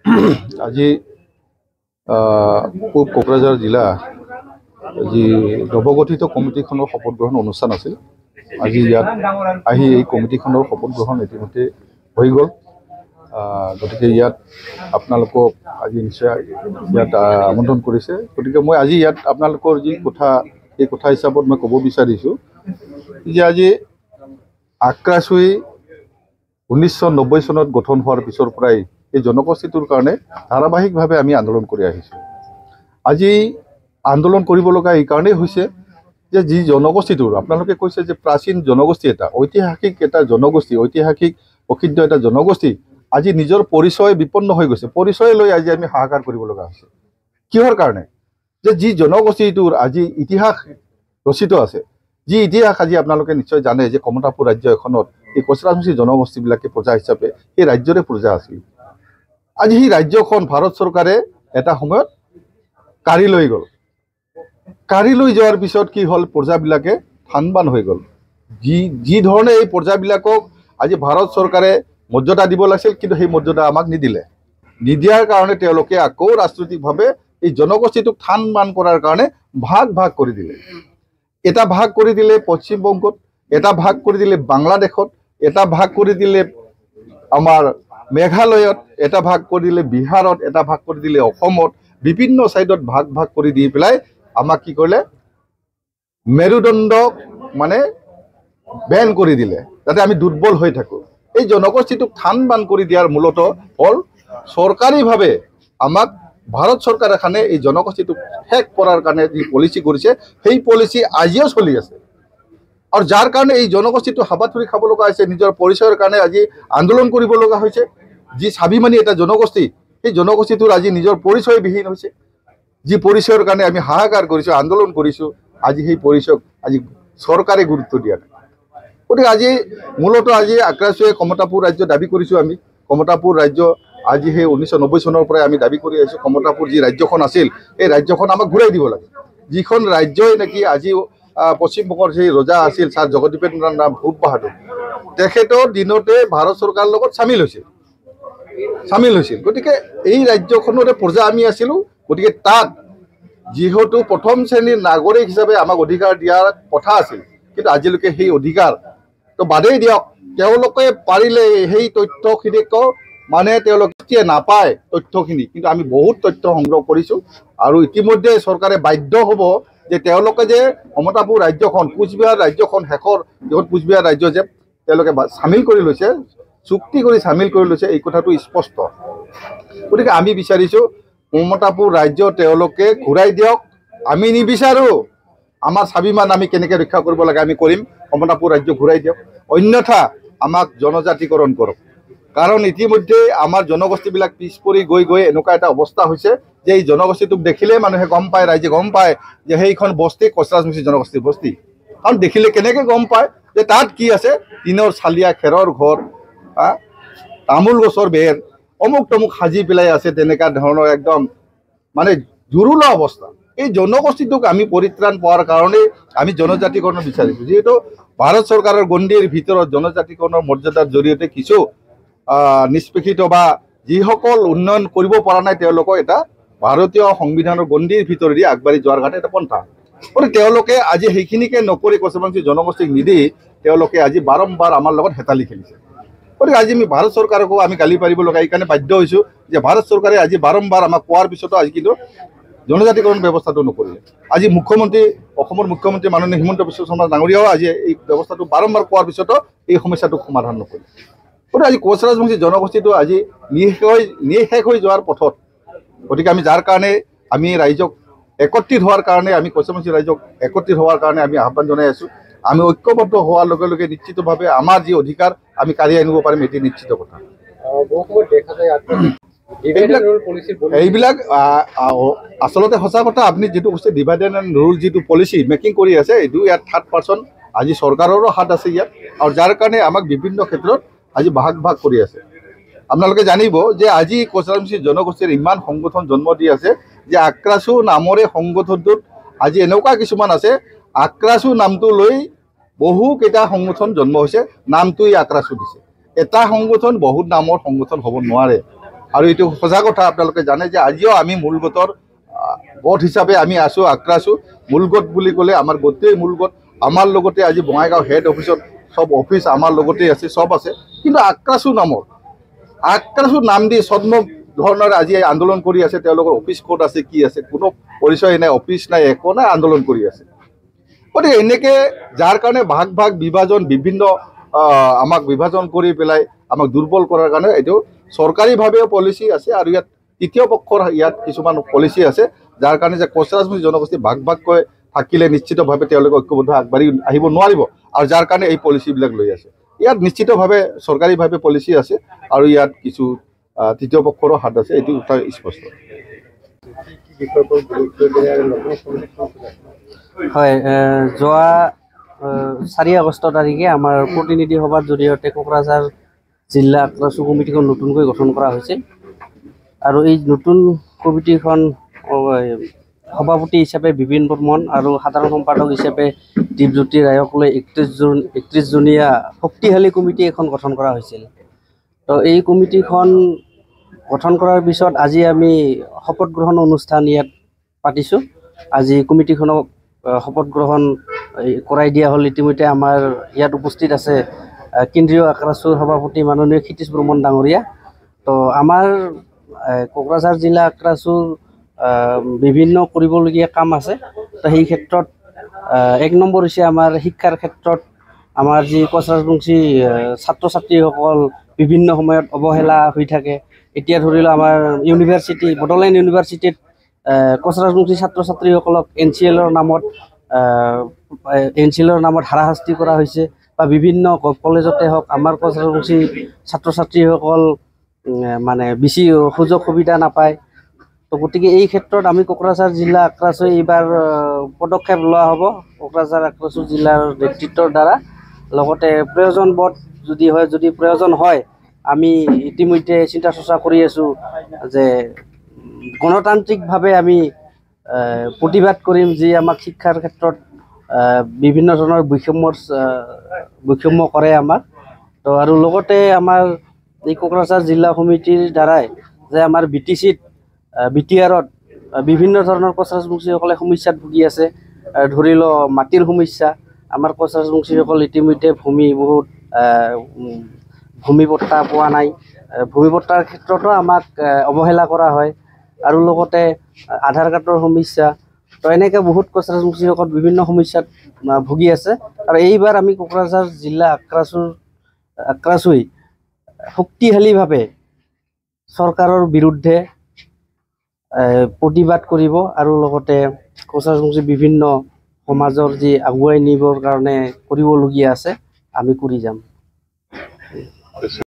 আজি পূব কোকৰাঝাৰ জিলা যি নৱগঠিত কমিটিখনৰ শপত গ্ৰহণ অনুষ্ঠান আছিল। আজি ইয়াত আহি এই কমিটিখনৰ শপত গ্ৰহণ ইতিমধ্যে হৈ গ'ল। গতিকে ইয়াত আপোনালোকক আজি নিশ্চয় ইয়াত আমন্ত্ৰণ কৰিছে। গতিকে মই আজি ইয়াত আপোনালোকৰ যি কথা এই কথা হিচাপত মই ক'ব বিচাৰিছোঁ যে আজি আক্ৰাছুই 1990 চনত গঠন হোৱাৰ পিছৰ পৰাই এই জনগোষ্ঠীটোৰ কাৰণে ধাৰাবাহিকভাৱে আমি আন্দোলন কৰি আহিছোঁ। আজি আন্দোলন কৰিব লগা এই কাৰণেই হৈছে যে যি জনগোষ্ঠীটোৰ আপোনালোকে কৈছে যে প্ৰাচীন জনগোষ্ঠী এটা ঐতিহাসিক এটা জনগোষ্ঠী, ঐতিহাসিক প্ৰসিদ্ধ এটা জনগোষ্ঠী আজি নিজৰ পৰিচয় বিপন্ন হৈ গৈছে। পৰিচয় লৈ আজি আমি হাহাকাৰ কৰিব লগা হৈছে। কিহৰ কাৰণে? যে যি জনগোষ্ঠীটোৰ আজি ইতিহাস ৰচিত আছে, যি ইতিহাস আজি আপোনালোকে নিশ্চয় জানে যে কমতাপুৰ ৰাজ্য এখনত এই কচৰাচমুচি জনগোষ্ঠীবিলাকে প্ৰজা হিচাপে সেই ৰাজ্যৰে প্ৰজা আছিল। আজি সেই ৰাজ্যখন ভাৰত চৰকাৰে এটা সময়ত কাঢ়ি লৈ গ'ল। কাঢ়ি লৈ যোৱাৰ পিছত কি হ'ল, প্ৰজাবিলাকে থানবান হৈ গ'ল। যি ধৰণে এই প্ৰজাবিলাকক আজি ভাৰত চৰকাৰে মৰ্যাদা দিব লাগিছিল, কিন্তু সেই মৰ্যাদা আমাক নিদিলে। নিদিয়াৰ কাৰণে তেওঁলোকে আকৌ ৰাজনৈতিকভাৱে এই জনগোষ্ঠীটোক থানবান কৰাৰ কাৰণে ভাগ ভাগ কৰি দিলে। এটা ভাগ কৰি দিলে পশ্চিমবংগত, এটা ভাগ কৰি দিলে বাংলাদেশত, এটা ভাগ কৰি দিলে আমাৰ মেঘালয়ত, এটা ভাগ কৰি দিলে বিহাৰত, এটা ভাগ কৰি দিলে অসমত। বিভিন্ন ছাইডত ভাগ ভাগ কৰি দি পেলাই আমাক কি কৰিলে, মেৰুদণ্ডক মানে বেন কৰি দিলে, যাতে আমি দুৰ্বল হৈ থাকোঁ। এই জনগোষ্ঠীটোক থানবান কৰি দিয়াৰ মূলত হ'ল চৰকাৰীভাৱে আমাক ভাৰত চৰকাৰ এখনে এই জনগোষ্ঠীটোক শেষ কৰাৰ কাৰণে যি পলিচি কৰিছে, সেই পলিচি আজিও চলি আছে। আৰু যাৰ কাৰণে এই জনগোষ্ঠীটো হাবাথুৰি খাব লগা হৈছে, নিজৰ পৰিচয়ৰ কাৰণে আজি আন্দোলন কৰিব লগা হৈছে। যি স্বাভিমানী এটা জনগোষ্ঠী, সেই জনগোষ্ঠীটোৰ আজি নিজৰ পৰিচয়বিহীন হৈছে। যি পৰিচয়ৰ কাৰণে আমি হাহাকাৰ কৰিছোঁ, আন্দোলন কৰিছোঁ, আজি সেই পৰিচয়ক আজি চৰকাৰে গুৰুত্ব দিয়া নাই। গতিকে আজি মূলতঃ আজি আক্ৰাছুৱে কমতাপুৰ ৰাজ্য দাবী কৰিছোঁ আমি। কমতাপুৰ ৰাজ্য আজি সেই 1990 চনৰ পৰাই আমি দাবী কৰি আহিছোঁ। কমতাপুৰ যি ৰাজ্যখন আছিল, এই ৰাজ্যখন আমাক ঘূৰাই দিব লাগে। যিখন ৰাজ্যই নেকি আজি পশ্চিমবংগৰ সেই ৰজা আছিল ছাৰ জগদীপেন্দ্ৰ নাথ ভূপবাহাদুৰ, তেখেতৰ দিনতে ভাৰত চৰকাৰৰ লগত চামিল হৈছিল। গতিকে এই ৰাজ্যখনৰে প্ৰজা আমি আছিলোঁ। গতিকে তাত যিহেতু প্ৰথম শ্ৰেণীৰ নাগৰিক হিচাপে আমাক অধিকাৰ দিয়াৰ কথা আছিল, কিন্তু আজিলৈকে সেই অধিকাৰ তো বাদেই দিয়ক, তেওঁলোকে পাৰিলে সেই তথ্যখিনিক মানে তেওঁলোকে নাপায় তথ্যখিনি, কিন্তু আমি বহুত তথ্য সংগ্ৰহ কৰিছোঁ। আৰু ইতিমধ্যে চৰকাৰে বাধ্য হ'ব যে তেওঁলোকে যে কমতাপুৰ ৰাজ্যখন, কোচবিহাৰ ৰাজ্যখন শেষৰ যিখন কোচবিহাৰ ৰাজ্য যে তেওঁলোকে চামিল কৰি লৈছে, চুক্তি কৰি চামিল কৰি লৈছে, এই কথাটো স্পষ্ট। গতিকে আমি বিচাৰিছোঁ কমতাপুৰ ৰাজ্য তেওঁলোকে ঘূৰাই দিয়ক। আমি নিবিচাৰোঁ। আমাৰ স্বাভিমান আমি কেনেকৈ ৰক্ষা কৰিব লাগে আমি কৰিম। কমতাপুৰ ৰাজ্য ঘূৰাই দিয়ক, অন্যথা আমাক জনজাতিকৰণ কৰক। কাৰণ ইতিমধ্যে আমাৰ জনগোষ্ঠীবিলাক পিছ পৰি গৈ গৈ এনেকুৱা এটা অৱস্থা হৈছে যে এই জনগোষ্ঠীটোক দেখিলেই মানুহে গম পায়, ৰাইজে গম পায় যে সেইখন বস্তি কচৰাচমুচি জনগোষ্ঠীৰ বস্তি। কাৰণ দেখিলে কেনেকৈ গম পায় যে তাত কি আছে, টিনৰ চালিয়া, খেৰৰ ঘৰ, তামোল গছৰ বেৰ, অমুক তমুক সাজি পেলাই আছে, তেনেকুৱা ধৰণৰ একদম মানে জুৰুলা অৱস্থা। এই জনগোষ্ঠীটোক আমি পৰিত্ৰাণ পোৱাৰ কাৰণে আমি জনজাতিকৰণ বিচাৰিছোঁ। যিহেতু ভাৰত চৰকাৰৰ গণ্ডিৰ ভিতৰত জনজাতিকৰণৰ মৰ্যাদাৰ জৰিয়তে কিছু নিষ্পেষিত বা যিসকল উন্নয়ন কৰিব পৰা নাই, তেওঁলোকক এটা ভাৰতীয় সংবিধানৰ গণ্ডিৰ ভিতৰেদি আগবাঢ়ি যোৱাৰ কাৰণে এটা পন্থা। গতিকে তেওঁলোকে আজি সেইখিনিকে নকৰি কচৰাচমুচি জনগোষ্ঠীক নিদি তেওঁলোকে আজি বাৰম্বাৰ আমাৰ লগত হেতালি খেলিছে। গতিকে আজি আমি ভাৰত চৰকাৰকো আমি গালি পাৰিব লগা এইকাৰণে বাধ্য হৈছোঁ যে ভাৰত চৰকাৰে আজি বাৰম্বাৰ আমাক কোৱাৰ পিছতো আজি কিন্তু জনজাতিকৰণ ব্যৱস্থাটো নকৰিলে। আজি মুখ্যমন্ত্ৰী, অসমৰ মুখ্যমন্ত্ৰী মাননীয় হিমন্ত বিশ্ব শৰ্মা ডাঙৰীয়াও আজি এই ব্যৱস্থাটো বাৰম্বাৰ কোৱাৰ পিছতো এই সমস্যাটোক সমাধান নকৰিলে। গতিকে আজি কচৰাচমুচি জনগোষ্ঠীটো আজি নিঃশেষ হৈ যোৱাৰ পথত। গতিকে আমি যাৰ কাৰণে আমি ৰাইজক একত্ৰিত হোৱাৰ কাৰণে, আমি কচৰাচমুচি ৰাইজক একত্ৰিত হোৱাৰ কাৰণে আমি আহ্বান জনাই আছোঁ। আমি ঐক্যবদ্ধ হোৱাৰ লগে লগে নিশ্চিতভাৱে আমাৰ যি অধিকাৰ আমি কাঢ়ি আনিব পাৰিম, এটি নিশ্চিত কথা। এইবিলাক আচলতে সঁচা কথা। আপুনি যিটো কৈছে ডিভাইড এণ্ড ৰুল যিটো পলিচি মেকিং কৰি আছে, এইটো ইয়াত 3% আজি চৰকাৰৰো হাত আছে ইয়াত। আৰু যাৰ কাৰণে আমাক বিভিন্ন ক্ষেত্ৰত আজি ভাগ ভাগ কৰি আছে। আপোনালোকে জানিব যে আজি কচৰাচমুচি জনগোষ্ঠীৰ ইমান সংগঠন জন্ম দি আছে যে আক্ৰাছু নামৰে সংগঠনটোত আজি এনেকুৱা কিছুমান আছে, আক্ৰাছু নামটো লৈ বহুকেইটা সংগঠন জন্ম হৈছে, নামটোই আক্ৰাছু দিছে। এটা সংগঠন বহুত নামৰ সংগঠন হ'ব নোৱাৰে। আৰু এইটো সঁচা কথা আপোনালোকে জানে যে আজিও আমি মূলগোটৰ গোট হিচাপে আমি আছোঁ আক্ৰাছোঁ। মূলগোট বুলি ক'লে আমাৰ গোটেই মূলগোট আমাৰ লগতে আজি বঙাইগাঁও হেড অফিচত সব অফিচ আমাৰ লগতেই আছে, সব আছে। কিন্তু আক্ৰাছোঁ নাম দি ছদ্ম ধৰণৰ আজি আন্দোলন কৰি আছে। তেওঁলোকৰ অফিচ ক'ত আছে, কি আছে, কোনো পৰিচয় নাই, অফিচ নাই, একো নাই, আন্দোলন কৰি আছে। গতিকে এনেকৈ যাৰ কাৰণে ভাগ বিভাজন বিভিন্ন আমাক বিভাজন কৰি পেলাই আমাক দুৰ্বল কৰাৰ কাৰণে এইটো চৰকাৰীভাৱেও পলিচি আছে আৰু ইয়াত তৃতীয় পক্ষৰ ইয়াত কিছুমান পলিচি আছে, যাৰ কাৰণে যে কোচ ৰাজবংশী জনগোষ্ঠী ভাগকৈ থাকিলে নিশ্চিতভাৱে তেওঁলোকে ঐক্যবদ্ধ আগবাঢ়ি আহিব নোৱাৰিব, আৰু যাৰ কাৰণে এই পলিচিবিলাক লৈ আছে। ইয়াত নিশ্চিতভাৱে চৰকাৰীভাৱে পলিচি আছে আৰু ইয়াত কিছু তৃতীয় পক্ষৰো হাত আছে, এইটো কথা স্পষ্ট। হয়, যোৱা 4 আগষ্ট তাৰিখে আমাৰ প্ৰতিনিধি সভাৰ জৰিয়তে কোকৰাঝাৰ জিলা আক্ৰাছু কমিটিখন নতুনকৈ গঠন কৰা হৈছিল আৰু এই নতুন কমিটিখন সভাপতি হিচাপে বিপিন বৰ্মন আৰু সাধাৰণ সম্পাদক হিচাপে দীপজ্যোতি ৰায়ক লৈ 31জনীয়া শক্তিশালী কমিটি এখন গঠন কৰা হৈছিল। তো এই কমিটিখন গঠন কৰাৰ পিছত আজি আমি শপত গ্ৰহণ অনুষ্ঠান ইয়াত পাতিছোঁ। আজি কমিটিখনক শপত গ্ৰহণ কৰাই দিয়া হ'ল। ইতিমধ্যে আমাৰ ইয়াত উপস্থিত আছে কেন্দ্ৰীয় আক্ৰাছুৰ সভাপতি মাননীয় ক্ষিতিশ বৰ্মন ডাঙৰীয়া। তো আমাৰ কোকৰাঝাৰ জিলা আক্ৰাছুৰ বিভিন্ন কৰিবলগীয়া কাম আছে। তো সেই ক্ষেত্ৰত 1 নম্বৰ হৈছে আমাৰ শিক্ষাৰ ক্ষেত্ৰত আমাৰ যি কোচ ৰাজবংশী ছাত্ৰ ছাত্ৰীসকল বিভিন্ন সময়ত অৱহেলা হৈ থাকে। এতিয়া ধৰি লওক আমাৰ ইউনিভাৰ্চিটি বড়োলেণ্ড ইউনিভাৰ্চিটিত কোচ ৰাজবংশী ছাত্ৰ ছাত্ৰীসকলক NCLৰ নামত হাৰাশাস্তি কৰা হৈছে, বা বিভিন্ন কলেজতে হওক আমাৰ কোচ ৰাজবংশী ছাত্ৰ ছাত্ৰীসকল মানে বেছি সুযোগ সুবিধা নাপায়। তো গতিকে এই ক্ষেত্ৰত আমি কোকৰাঝাৰ জিলা আক্ৰাছু এইবাৰ পদক্ষেপ লোৱা হ'ব কোকৰাঝাৰ আক্ৰাছু জিলাৰ নেতৃত্বৰ দ্বাৰা। লগতে প্ৰয়োজনবোধ যদি প্ৰয়োজন হয়, আমি ইতিমধ্যে চিন্তা চৰ্চা কৰি আছোঁ যে গণতান্ত্ৰিকভাৱে আমি প্ৰতিবাদ কৰিম, যি আমাক শিক্ষাৰ ক্ষেত্ৰত বিভিন্ন ধৰণৰ বৈষম্য কৰে আমাক। তো আৰু লগতে আমাৰ এই কোকৰাঝাৰ জিলা সমিতিৰ দ্বাৰাই যে আমাৰ BTRত বিভিন্ন ধৰণৰ কোচ ৰাজবংশীসকলে সমস্যাত ভুগি আছে। ধৰি লওক মাটিৰ সমস্যা, আমাৰ কোচ ৰাজবংশীসকল ইতিমধ্যে ভূমি পট্টা পোৱা নাই। ভূমি পট্টাৰ ক্ষেত্ৰতো আমাক অৱহেলা কৰা হয়, আৰু লগতে আধাৰ কাৰ্ডৰ সমস্যা। তো এনেকৈ বহুত কোচ ৰাজবংশীসকল বিভিন্ন সমস্যাত ভুগি আছে। আৰু এইবাৰ আমি কোকৰাঝাৰ জিলা আক্ৰাছুই শক্তিশালীভাৱে চৰকাৰৰ বিৰুদ্ধে প্ৰতিবাদ কৰিব, আৰু লগতে কোচ ৰাজবংশী বিভিন্ন সমাজৰ যি আগুৱাই নিবৰ কাৰণে কৰিবলগীয়া আছে আমি কৰি যাম।